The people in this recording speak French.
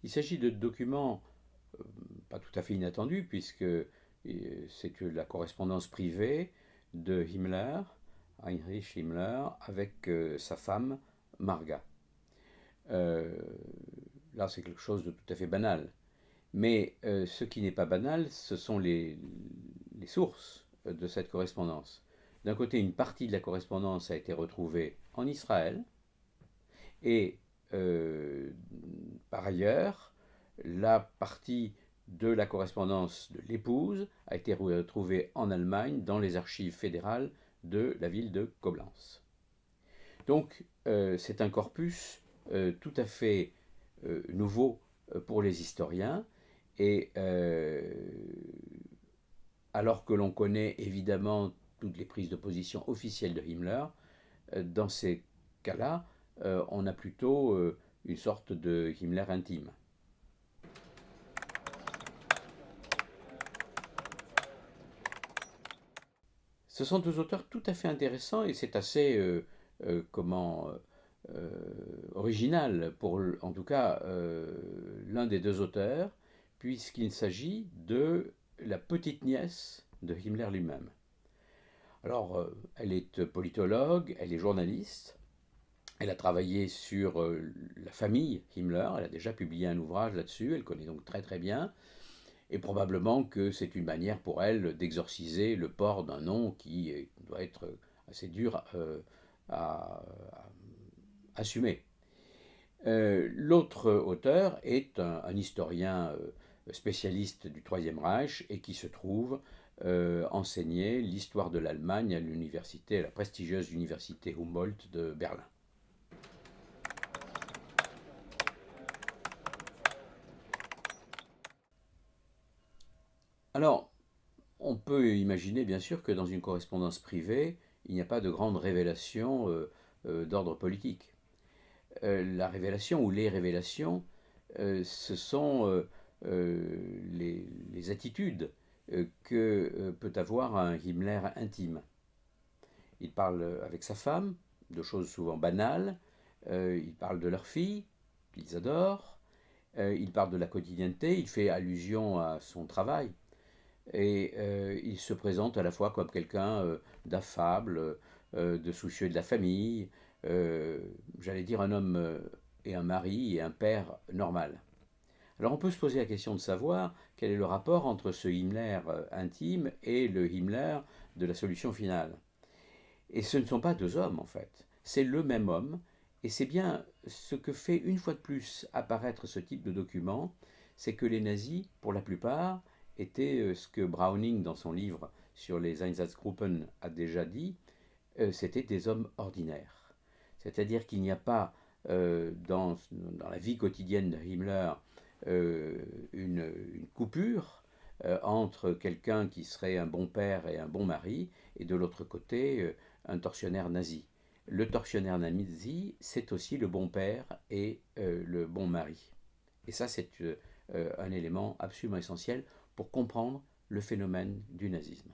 Il s'agit de documents pas tout à fait inattendus, puisque c'est la correspondance privée de Himmler, Heinrich Himmler, avec sa femme Marga. Euh, Là, c'est quelque chose de tout à fait banal. Mais ce qui n'est pas banal, ce sont les sources de cette correspondance. D'un côté, une partie de la correspondance a été retrouvée en Israël, et euh, par ailleurs, la partie de la correspondance de l'épouse a été retrouvée en Allemagne dans les archives fédérales de la ville de Koblenz. Donc c'est un corpus tout à fait nouveau pour les historiens, et alors que l'on connaît évidemment toutes les prises de position officielles de Himmler, dans ces cas-là, on a plutôt une sorte de Himmler intime. Ce sont deux auteurs tout à fait intéressants, et c'est assez original pour en tout cas l'un des deux auteurs, puisqu'il s'agit de la petite nièce de Himmler lui-même. Alors, elle est politologue, elle est journaliste, elle a travaillé sur la famille Himmler, elle a déjà publié un ouvrage là-dessus, elle connaît donc très très bien, et probablement que c'est une manière pour elle d'exorciser le port d'un nom qui doit être assez dur à assumer. L'autre auteur est un historien spécialiste du Troisième Reich, et qui se trouve enseigner l'histoire de l'Allemagne à l'université, à la prestigieuse université Humboldt de Berlin. Alors, on peut imaginer bien sûr que dans une correspondance privée, il n'y a pas de grande révélation d'ordre politique. La révélation ou les révélations, ce sont les attitudes que peut avoir un Himmler intime. Il parle avec sa femme de choses souvent banales, il parle de leur fille, qu'ils adorent, il parle de la quotidienneté, il fait allusion à son travail, et il se présente à la fois comme quelqu'un d'affable, de soucieux de la famille, j'allais dire un homme et un mari et un père normal. Alors on peut se poser la question de savoir quel est le rapport entre ce Himmler intime et le Himmler de la solution finale. Et ce ne sont pas deux hommes en fait, c'est le même homme, et c'est bien ce que fait une fois de plus apparaître ce type de document, c'est que les nazis, pour la plupart, étaient ce que Browning dans son livre sur les Einsatzgruppen a déjà dit, c'était des hommes ordinaires. C'est-à-dire qu'il n'y a pas dans la vie quotidienne de Himmler une coupure entre quelqu'un qui serait un bon père et un bon mari, et de l'autre côté un tortionnaire nazi. Le tortionnaire nazi, c'est aussi le bon père et le bon mari. Et ça, c'est un élément absolument essentiel pour comprendre le phénomène du nazisme.